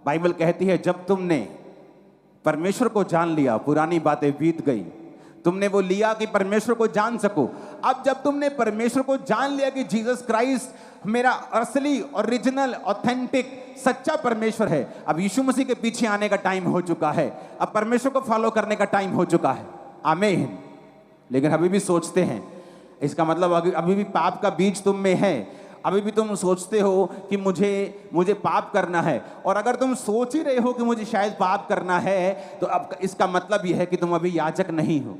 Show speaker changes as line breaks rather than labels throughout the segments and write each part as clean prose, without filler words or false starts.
Bible कहती है जब तुमने परमेश्वर को जान लिया, पुरानी बातें बीत गई, तुमने वो लिया कि परमेश्वर को जान सको। अब जब तुमने परमेश्वर को जान लिया कि जीसस क्राइस्ट मेरा असली, ओरिजिनल, ऑथेंटिक, सच्चा परमेश्वर है, अब यीशु मसीह के पीछे आने का टाइम हो चुका है, अब परमेश्वर को फॉलो करने का टाइम हो चुका है। आमीन। लेकिन अभी भी सोचते हैं, इसका मतलब अभी भी पाप का बीज तुम में है, अभी भी तुम सोचते हो कि मुझे पाप करना है। और अगर तुम सोच ही रहे हो कि मुझे शायद पाप करना है, तो अब इसका मतलब यह है कि तुम अभी याजक नहीं हो।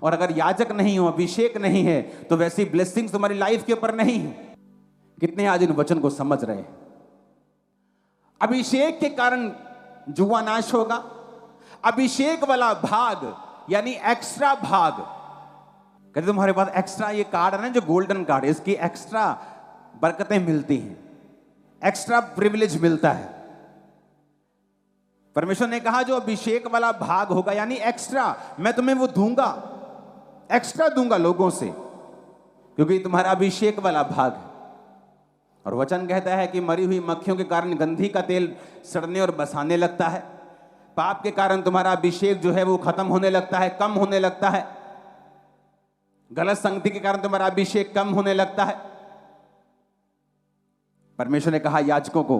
और अगर याजक नहीं हो, अभिषेक नहीं है, तो वैसी ब्लेसिंग्स तुम्हारी लाइफ के ऊपर नहीं है। कितने आज इन वचन को समझ रहे हैं? अभिषेक के कारण जुआ नाश होगा। अभिषेक वाला भाग यानी एक्स्ट्रा भाग, कहते तुम्हारे पास एक्स्ट्रा ये कार्ड है ना, जो गोल्डन कार्ड, इसकी एक्स्ट्रा बरकतें मिलती हैं, एक्स्ट्रा प्रिविलेज मिलता है। परमेश्वर ने कहा जो अभिषेक वाला भाग होगा यानी एक्स्ट्रा, मैं तुम्हें वो दूंगा, एक्स्ट्रा दूंगा लोगों से, क्योंकि तुम्हारा अभिषेक वाला भाग है। और वचन कहता है कि मरी हुई मक्खियों के कारण गंधी का तेल सड़ने और बसाने लगता है। पाप के कारण तुम्हारा अभिषेक जो है वो खत्म होने लगता है, कम होने लगता है। गलत संगति के कारण तुम्हारा अभिषेक कम होने लगता है। परमेश्वर ने कहा याजकों को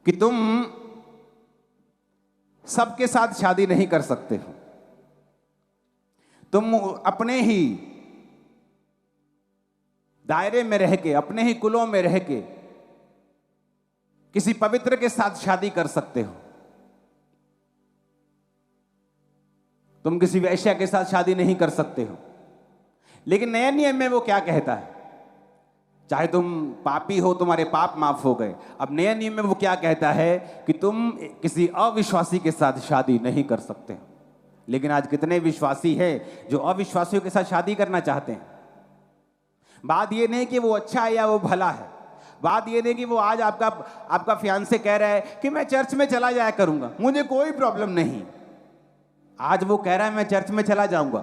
कि तुम सबके साथ शादी नहीं कर सकते हो, तुम अपने ही दायरे में रह के, अपने ही कुलों में रह के किसी पवित्र के साथ शादी कर सकते हो। तुम किसी वैश्या के साथ शादी नहीं कर सकते हो। लेकिन नए नियम में वो क्या कहता है? चाहे तुम पापी हो, तुम्हारे पाप माफ हो गए। अब नए नियम में वो क्या कहता है कि तुम किसी अविश्वासी के साथ शादी नहीं कर सकते। लेकिन आज कितने विश्वासी हैं जो अविश्वासियों के साथ शादी करना चाहते हैं। बात ये नहीं कि वो अच्छा है या वो भला है, बात ये नहीं कि वो आज आपका फियांसे कह रहा है कि मैं चर्च में चला जाया करूंगा, मुझे कोई प्रॉब्लम नहीं। आज वो कह रहा है मैं चर्च में चला जाऊंगा,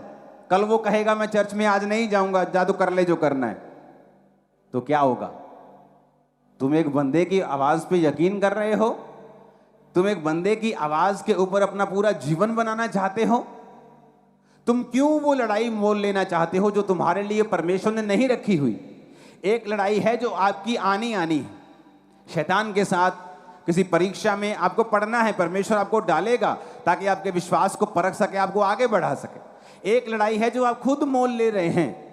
कल वो कहेगा मैं चर्च में आज नहीं जाऊंगा, जादू कर ले जो करना है। तो क्या होगा? तुम एक बंदे की आवाज पे यकीन कर रहे हो? तुम एक बंदे की आवाज के ऊपर अपना पूरा जीवन बनाना चाहते हो? तुम क्यों वो लड़ाई मोल लेना चाहते हो जो तुम्हारे लिए परमेश्वर ने नहीं रखी हुई? एक लड़ाई है जो आपकी आनी है शैतान के साथ। किसी परीक्षा में आपको पढ़ना है, परमेश्वर आपको डालेगा ताकि आपके विश्वास को परख सके, आपको आगे बढ़ा सके। एक लड़ाई है जो आप खुद मोल ले रहे हैं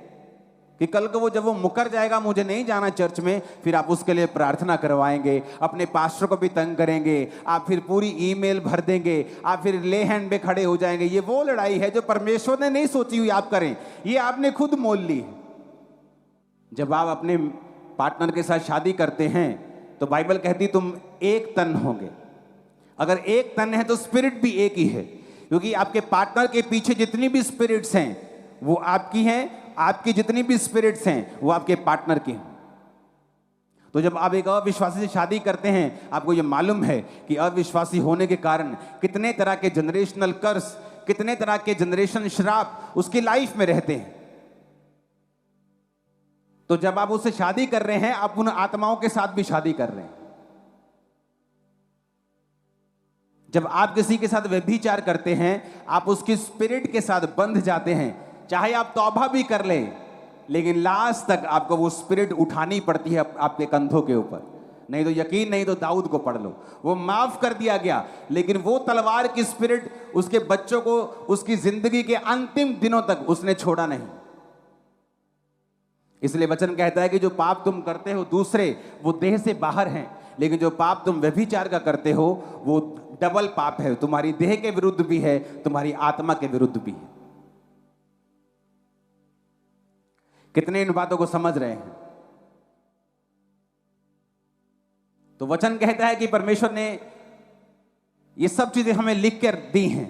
कि कल को जब वो मुकर जाएगा, मुझे नहीं जाना चर्च में, फिर आप उसके लिए प्रार्थना करवाएंगे, अपने पास्टर को भी तंग करेंगे, आप फिर पूरी ईमेल भर देंगे, आप फिर ले हैंड पे खड़े हो जाएंगे। ये वो लड़ाई है जो परमेश्वर ने नहीं सोची हुई आप करें, ये आपने खुद मोल ली है। जब आप अपने पार्टनर के साथ शादी करते हैं तो बाइबल कहती तुम एक तन होंगे। अगर एक तन है तो स्पिरिट भी एक ही है, क्योंकि आपके पार्टनर के पीछे जितनी भी स्पिरिट्स हैं वो आपकी हैं, आपकी जितनी भी स्पिरिट्स हैं वो आपके पार्टनर की हैं। तो जब आप एक अविश्वासी से शादी करते हैं, आपको ये मालूम है कि अविश्वासी होने के कारण कितने तरह के जनरेशनल कर्स, कितने तरह के जनरेशन श्राप उसकी लाइफ में रहते हैं। तो जब आप उससे शादी कर रहे हैं, आप उन आत्माओं के साथ भी शादी कर रहे हैं। जब आप किसी के साथ व्यभिचार करते हैं, आप उसकी स्पिरिट के साथ बंध जाते हैं। चाहे आप तौबा भी कर ले, लेकिन लास्ट तक आपको वो स्पिरिट उठानी पड़ती है आपके कंधों के ऊपर। नहीं तो यकीन नहीं तो दाऊद को पढ़ लो, वो माफ कर दिया गया, लेकिन वो तलवार की स्पिरिट उसके बच्चों को उसकी जिंदगी के अंतिम दिनों तक उसने छोड़ा नहीं। इसलिए वचन कहता है कि जो पाप तुम करते हो दूसरे, वो देह से बाहर हैं, लेकिन जो पाप तुम व्यभिचार का करते हो वो डबल पाप है। तुम्हारी देह के विरुद्ध भी है, तुम्हारी आत्मा के विरुद्ध भी है। कितने इन बातों को समझ रहे हैं? तो वचन कहता है कि परमेश्वर ने ये सब चीजें हमें लिख कर दी हैं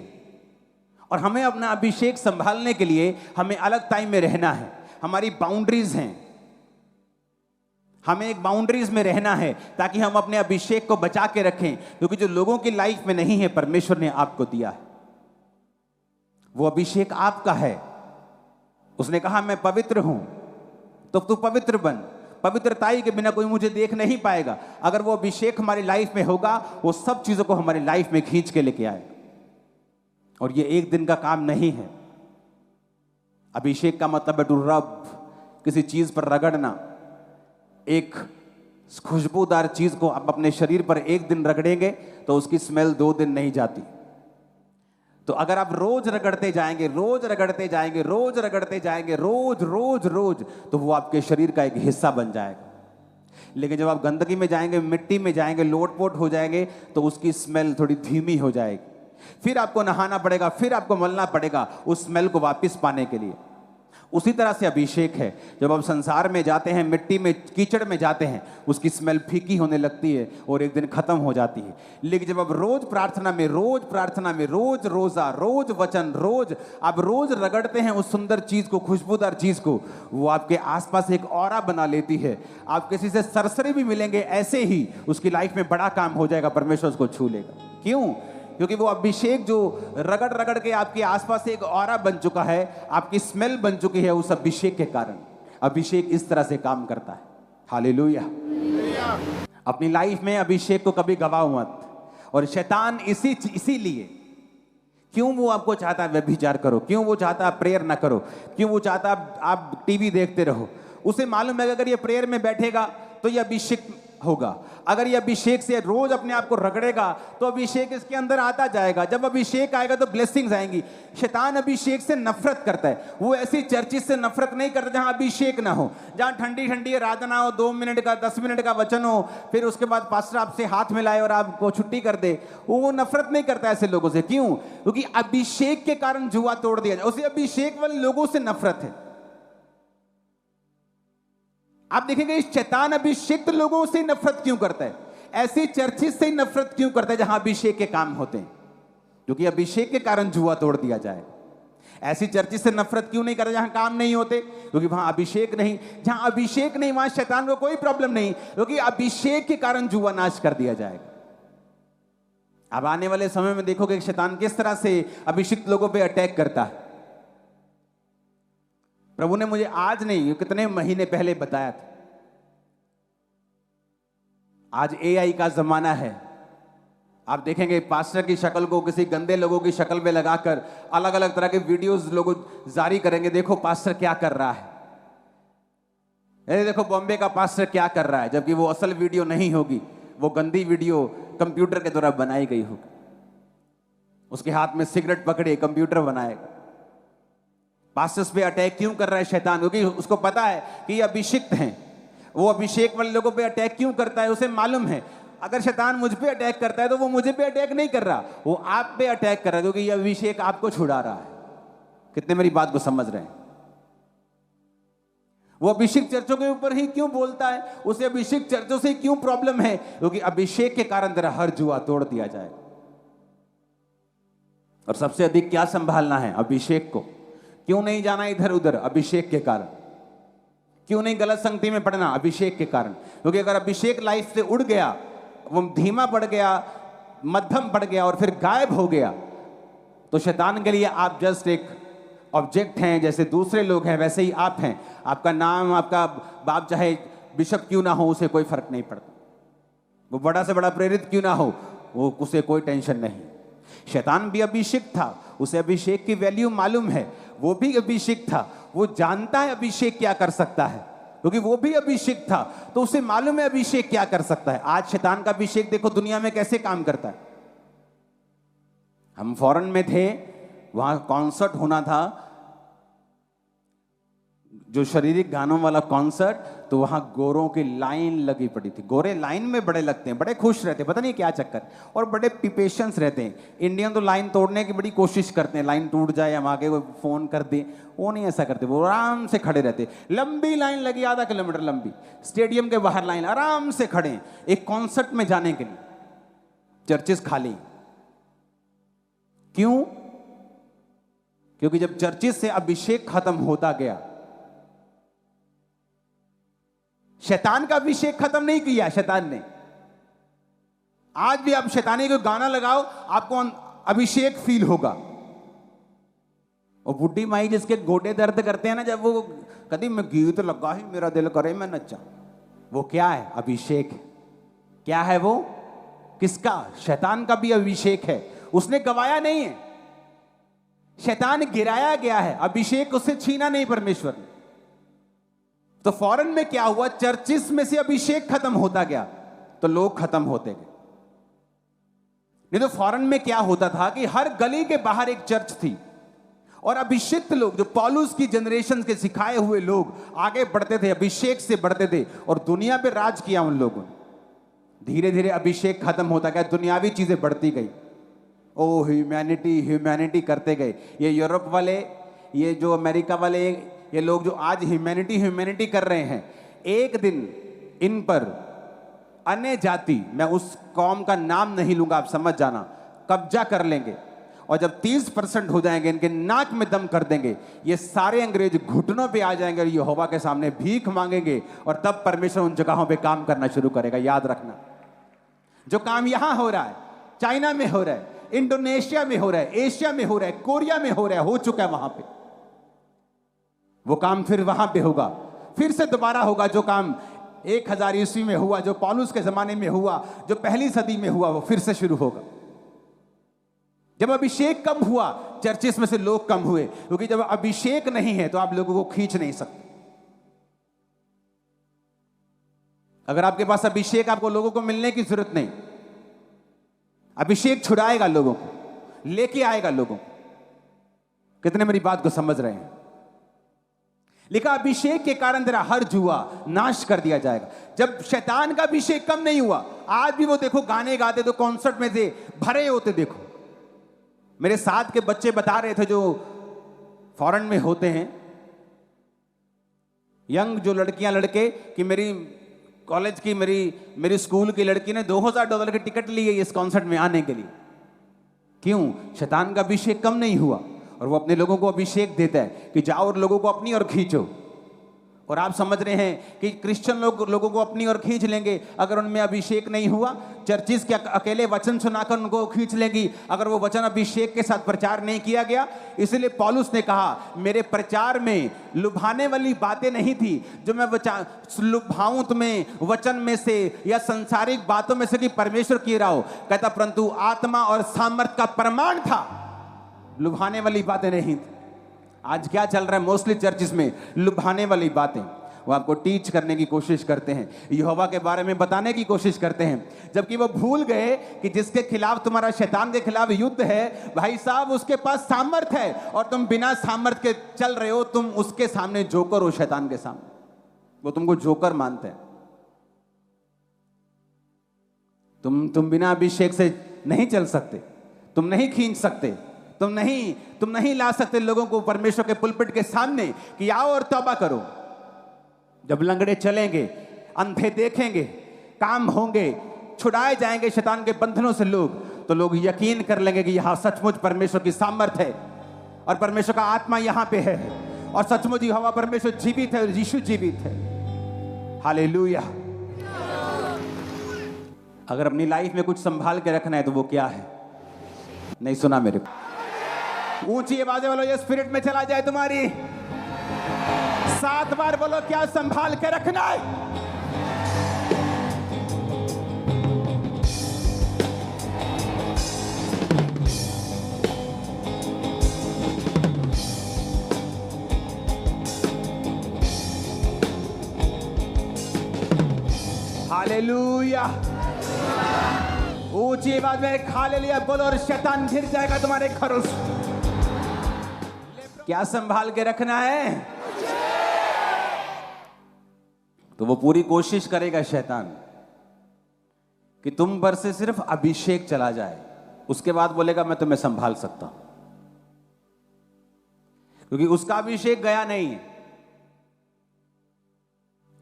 और हमें अपना अभिषेक संभालने के लिए हमें अलग टाइम में रहना है। हमारी बाउंड्रीज हैं, हमें एक बाउंड्रीज में रहना है ताकि हम अपने अभिषेक को बचा के रखें, क्योंकि जो लोगों की लाइफ में नहीं है परमेश्वर ने आपको दिया है, वो अभिषेक आपका है। उसने कहा मैं पवित्र हूं, तो तू पवित्र बन। पवित्रताई के बिना कोई मुझे देख नहीं पाएगा। अगर वो अभिषेक हमारी लाइफ में होगा, वो सब चीजों को हमारी लाइफ में खींच के लेके आएगा। और ये एक दिन का काम नहीं है। अभिषेक का मतलब है टू रब, किसी चीज पर रगड़ना। एक खुशबूदार चीज को आप अपने शरीर पर एक दिन रगड़ेंगे तो उसकी स्मेल 2 दिन नहीं जाती। तो अगर आप रोज रगड़ते जाएंगे, रोज रगड़ते जाएंगे, रोज रगड़ते जाएंगे, रोज रोज रोज, तो वो आपके शरीर का एक हिस्सा बन जाएगा। लेकिन जब आप गंदगी में जाएंगे, मिट्टी में जाएंगे, लोटपोट हो जाएंगे, तो उसकी स्मेल थोड़ी धीमी हो जाएगी। फिर आपको नहाना पड़ेगा, फिर आपको मलना पड़ेगा उस स्मेल को वापस पाने के लिए। उसी तरह से अभिषेक है। जब आप संसार में जाते हैं, मिट्टी में, कीचड़ में जाते हैं, उसकी स्मेल फीकी होने लगती है और एक दिन खत्म हो जाती है। लेकिन जब आप रोज प्रार्थना में, रोज रोजा, रोज वचन, रोज आप रोज रगड़ते हैं उस सुंदर चीज को, खुशबूदार चीज को, वो आपके आसपास एक ऑरा बना लेती है। आप किसी से सरसरी भी मिलेंगे, ऐसे ही उसकी लाइफ में बड़ा काम हो जाएगा, परमेश्वर उसको छू लेगा। क्यों? क्योंकि वो अभिषेक जो रगड़ रगड़ के आपके आसपास एक ऑरा बन चुका है, आपकी स्मेल बन चुकी है उस अभिषेक के कारण। अभिषेक इस तरह से काम करता है। हालेलुया। अपनी लाइफ में अभिषेक को कभी गवाओ मत। और शैतान इसीलिए, क्यों वो आपको चाहता है व्यभिचार करो, क्यों वो चाहता है प्रेयर ना करो, क्यों वो चाहता है आप टीवी देखते रहो। उसे मालूम है कि अगर ये प्रेयर में बैठेगा तो ये अभिषेक होगा। अगर ये अभिषेक से रोज अपने आप को रगड़ेगा तो अभिषेक इसके अंदर आता जाएगा। जब अभिषेक आएगा तो ब्लेसिंग्स आएंगी। शैतान अभिषेक से नफरत करता है। वो ऐसी चर्चिस से नफरत नहीं करता जहां अभिषेक ना हो, जहां ठंडी ठंडी आराधना हो, 2 मिनट का 10 मिनट का वचन हो, फिर उसके बाद पास्टर आपसे हाथ मिलाए और आपको छुट्टी कर दे। वो नफरत नहीं करता ऐसे लोगों से। क्यों? क्योंकि अभिषेक के कारण जुआ तोड़ दिया जाए। उसे अभिषेक वाले लोगों से नफरत है। आप देखेंगे शैतान अभिषेक लोगों से नफरत क्यों करता है, ऐसी चर्चिस से नफरत क्यों करता है जहां अभिषेक के काम होते हैं? क्योंकि अभिषेक के कारण जुआ तोड़ दिया जाए। ऐसी चर्चिस से नफरत क्यों नहीं करता जहां काम नहीं होते? क्योंकि वहां अभिषेक नहीं। जहां अभिषेक नहीं वहां शैतान को कोई प्रॉब्लम नहीं, क्योंकि अभिषेक के कारण जुआ नाश कर दिया जाएगा। अब आने वाले समय में देखोगे शैतान किस तरह से अभिषिक्त लोगों पर अटैक करता है। प्रभु ने मुझे आज नहीं, कितने महीने पहले बताया था। आज एआई का जमाना है। आप देखेंगे पास्टर की शक्ल को किसी गंदे लोगों की शक्ल में लगाकर अलग अलग तरह के वीडियोस लोग जारी करेंगे। देखो पास्टर क्या कर रहा है, अरे देखो बॉम्बे का पास्टर क्या कर रहा है, जबकि वो असल वीडियो नहीं होगी, वो गंदी वीडियो कंप्यूटर के द्वारा बनाई गई होगी। उसके हाथ में सिगरेट पकड़े, कंप्यूटर बनाएगा। पास्टर्स पे अटैक क्यों कर रहा है शैतान? क्योंकि उसको पता है कि ये अभिषिक्त हैं। वो अभिषेक वाले लोगों पे अटैक क्यों करता है? उसे मालूम है अगर शैतान मुझ पे अटैक करता है तो वो मुझे पे अटैक नहीं कर रहा, वो आप पे अटैक कर रहा है, क्योंकि ये अभिषेक आपको छुड़ा रहा है। कितने मेरी बात को समझ रहे हैं? वो अभिषेक चर्चों के ऊपर ही क्यों बोलता है? उसे अभिषेक चर्चों से क्यों प्रॉब्लम है? क्योंकि अभिषेक के कारण तेरा हर जुआ तोड़ दिया जाएगा। और सबसे अधिक क्या संभालना है? अभिषेक को। क्यों नहीं जाना इधर उधर? अभिषेक के कारण। क्यों नहीं गलत संगति में पड़ना? अभिषेक के कारण। क्योंकि अगर अभिषेक लाइफ से उड़ गया, वो धीमा पड़ गया, मध्यम पड़ गया और फिर गायब हो गया, तो शैतान के लिए आप जस्ट एक ऑब्जेक्ट हैं। जैसे दूसरे लोग हैं वैसे ही आप हैं। आपका नाम, आपका बाप चाहे बिशप क्यों ना हो, उसे कोई फर्क नहीं पड़ता। वो बड़ा से बड़ा प्रेरित क्यों ना हो, वो उसे कोई टेंशन नहीं। शैतान भी अभिषेक था, उसे अभिषेक की वैल्यू मालूम है। वो भी अभिषेक था, वो जानता है अभिषेक क्या कर सकता है, क्योंकि वो भी अभिषेक था, तो उसे मालूम है अभिषेक क्या कर सकता है। आज शैतान का अभिषेक देखो दुनिया में कैसे काम करता है। हम फॉरेन में थे, वहां कॉन्सर्ट होना था, जो शारीरिक गानों वाला कॉन्सर्ट, तो वहां गोरों की लाइन लगी पड़ी थी। गोरे लाइन में बड़े लगते हैं, बड़े खुश रहते हैं, पता नहीं क्या चक्कर, और बड़े पेशेंस रहते हैं। इंडियन तो लाइन तोड़ने की बड़ी कोशिश करते हैं, लाइन टूट जाए, हम आगे फोन कर दें। वो नहीं ऐसा करते, वो आराम से खड़े रहते। लंबी लाइन लगी, आधा किलोमीटर लंबी, स्टेडियम के बाहर लाइन, आराम से खड़े एक कॉन्सर्ट में जाने के लिए। चर्चेस खाली क्यों? क्योंकि जब चर्चेस से अभिषेक खत्म होता गया, शैतान का अभिषेक खत्म नहीं किया शैतान ने। आज भी आप शैतानी को गाना लगाओ, आपको अभिषेक फील होगा। और बुढ़ी माई जिसके गोडे दर्द करते हैं ना, जब वो कभी मैं गीत लगा ही मेरा दिल करे मैं नचा, वो क्या है? अभिषेक। क्या है वो? किसका? शैतान का भी अभिषेक है, उसने गवाया नहीं है, शैतान गिराया गया है, अभिषेक उससे छीना नहीं परमेश्वर ने। तो फौरन में क्या हुआ? चर्चिस में से अभिषेक खत्म होता गया तो लोग खत्म होते गए। नहीं तो फौरन में क्या होता था कि हर गली के बाहर एक चर्च थी और अभिषिक्त लोग, जो पौलुस की जनरेशन के सिखाए हुए लोग आगे बढ़ते थे, अभिषेक से बढ़ते थे और दुनिया पे राज किया उन लोगों ने। धीरे धीरे अभिषेक खत्म होता गया, दुनियावी चीजें बढ़ती गई। ओ ह्यूमैनिटी ह्यूमैनिटी करते गए। ये यूरोप वाले, ये जो अमेरिका वाले, ये लोग जो आज ह्यूमैनिटी ह्यूमैनिटी कर रहे हैं, एक दिन इन पर अन्य जाति, मैं उस कौम का नाम नहीं लूंगा, आप समझ जाना, कब्जा कर लेंगे और जब 30% हो जाएंगे, इनके नाक में दम कर देंगे, ये सारे अंग्रेज घुटनों पे आ जाएंगे और यहोवा के सामने भीख मांगेंगे और तब परमेश्वर उन जगहों पे काम करना शुरू करेगा। याद रखना, जो काम यहां हो रहा है, चाइना में हो रहा है, इंडोनेशिया में हो रहा है, एशिया में हो रहा है, कोरिया में हो रहा है, हो चुका है वहां पे, वो काम फिर वहां पे होगा, फिर से दोबारा होगा। जो काम 1000 ईस्वी में हुआ, जो पौलुस के जमाने में हुआ, जो पहली सदी में हुआ, वो फिर से शुरू होगा। जब अभिषेक कम हुआ, चर्चिस में से लोग कम हुए, क्योंकि जब अभिषेक नहीं है तो आप लोगों को खींच नहीं सकते। अगर आपके पास अभिषेक, आपको लोगों को मिलने की जरूरत नहीं, अभिषेक छुड़ाएगा लोगों को, लेके आएगा लोगों को। कितने मेरी बात को समझ रहे हैं? लिखा अभिषेक के कारण तेरा हर जुआ नाश कर दिया जाएगा। जब शैतान का अभिषेक कम नहीं हुआ, आज भी वो देखो गाने गाते तो कॉन्सर्ट में से भरे होते। देखो मेरे साथ के बच्चे बता रहे थे, जो फॉरेन में होते हैं, यंग जो लड़कियां लड़के, कि मेरी कॉलेज की, मेरी स्कूल की लड़की ने $2000 की टिकट ली है इस कॉन्सर्ट में आने के लिए। क्यों? शैतान का अभिषेक कम नहीं हुआ और वो अपने लोगों को अभिषेक देता है कि जाओ और लोगों को अपनी ओर खींचो। और आप समझ रहे हैं कि क्रिश्चियन लोगों को अपनी ओर खींच लेंगे अगर उनमें अभिषेक नहीं हुआ। चर्चिस के अकेले वचन सुनाकर उनको खींच लेंगी अगर वो वचन अभिषेक के साथ प्रचार नहीं किया गया। इसलिए पौलुस ने कहा, मेरे प्रचार में लुभाने वाली बातें नहीं थी जो मैं लुभाऊं तुम्हें वचन में से या संसारिक बातों में से कि परमेश्वर की रहा हो। कहता परंतु आत्मा और सामर्थ का प्रमाण था, लुभाने वाली बातें नहीं थी। आज क्या चल रहा है मोस्टली चर्चिस में? लुभाने वाली बातें। वो आपको टीच करने की कोशिश करते हैं, यहोवा के बारे में बताने की कोशिश करते हैं, जबकि वो भूल गए कि जिसके खिलाफ तुम्हारा, शैतान के खिलाफ युद्ध है, भाई साहब उसके पास सामर्थ है और तुम बिना सामर्थ के चल रहे हो। तुम उसके सामने जोकर हो, शैतान के सामने। वो तुमको जोकर मानते हैं। तुम बिना अभिषेक से नहीं चल सकते, तुम नहीं खींच सकते, तुम नहीं ला सकते लोगों को परमेश्वर के पुलपिट के सामने कि आओ और तौबा करो। जब लंगड़े चलेंगे, अंधे देखेंगे, काम होंगे, छुड़ाए जाएंगे शैतान के बंधनों से लोग, तो लोग यकीन कर लेंगे कि यहां सचमुच परमेश्वर की सामर्थ है और परमेश्वर का आत्मा यहां पे है और सचमुच यहोवा परमेश्वर जीवित है और यीशु जीवित है। हालेलुया। अगर अपनी लाइफ में कुछ संभाल के रखना है तो वो क्या है? नहीं सुना मेरे को? ऊंची आवाज़ बोलो, ये स्पिरिट में चला जाए तुम्हारी। 7 बार बोलो, क्या संभाल के रखना है? हालेलुया। ऊंची आवाज में हालेलुया बोलो और शैतान गिर जाएगा तुम्हारे घरों से। क्या संभाल के रखना है? तो वो पूरी कोशिश करेगा शैतान कि तुम पर से सिर्फ अभिषेक चला जाए, उसके बाद बोलेगा मैं तुम्हें संभाल सकता हूं, क्योंकि उसका अभिषेक गया नहीं है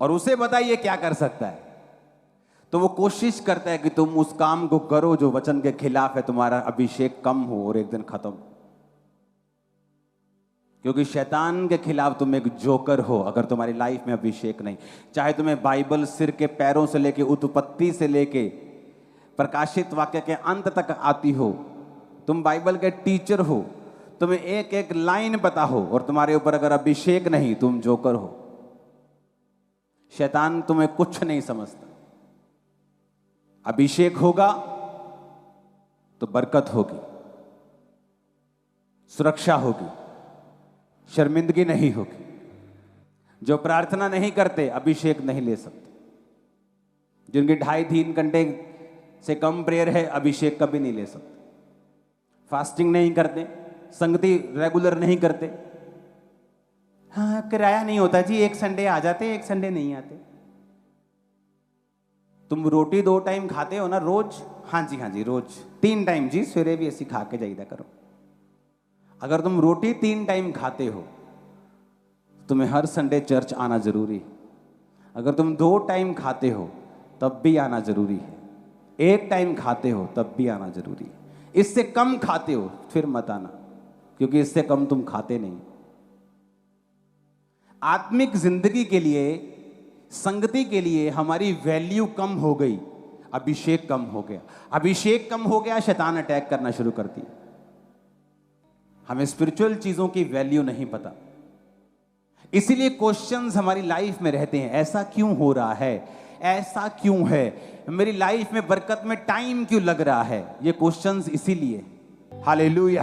और उसे बताइए क्या कर सकता है। तो वो कोशिश करता है कि तुम उस काम को करो जो वचन के खिलाफ है, तुम्हारा अभिषेक कम हो और एक दिन खत्म हो। क्योंकि शैतान के खिलाफ तुम एक जोकर हो अगर तुम्हारी लाइफ में अभिषेक नहीं। चाहे तुम्हें बाइबल सिर के पैरों से लेके उत्पत्ति से लेके प्रकाशित वाक्य के अंत तक आती हो, तुम बाइबल के टीचर हो, तुम्हें एक एक लाइन पता हो और तुम्हारे ऊपर अगर अभिषेक नहीं, तुम जोकर हो। शैतान तुम्हें कुछ नहीं समझता। अभिषेक होगा तो बरकत होगी, सुरक्षा होगी, शर्मिंदगी नहीं होगी। जो प्रार्थना नहीं करते अभिषेक नहीं ले सकते। जिनकी 2.5-3 घंटे से कम प्रेयर है अभिषेक कभी नहीं ले सकते। फास्टिंग नहीं करते, संगति रेगुलर नहीं करते। हाँ किराया नहीं होता जी, एक संडे आ जाते, एक संडे नहीं आते। तुम रोटी 2 टाइम खाते हो ना रोज? हाँ जी रोज 3 टाइम जी, सवेरे भी ऐसी खा के जाइदा करो। अगर तुम रोटी 3 टाइम खाते हो तुम्हें हर संडे चर्च आना जरूरी है। अगर तुम 2 टाइम खाते हो तब भी आना जरूरी है। 1 टाइम खाते हो तब भी आना जरूरी है। इससे कम खाते हो फिर मत आना, क्योंकि इससे कम तुम खाते नहीं। आत्मिक जिंदगी के लिए, संगति के लिए हमारी वैल्यू कम हो गई, अभिषेक कम हो गया। अभिषेक कम हो गया, शैतान अटैक करना शुरू कर दिया। हमें स्पिरिचुअल चीजों की वैल्यू नहीं पता, इसीलिए क्वेश्चंस हमारी लाइफ में रहते हैं। ऐसा क्यों हो रहा है, ऐसा क्यों है, मेरी लाइफ में बरकत में टाइम क्यों लग रहा है? ये क्वेश्चंस इसीलिए। हालेलुया।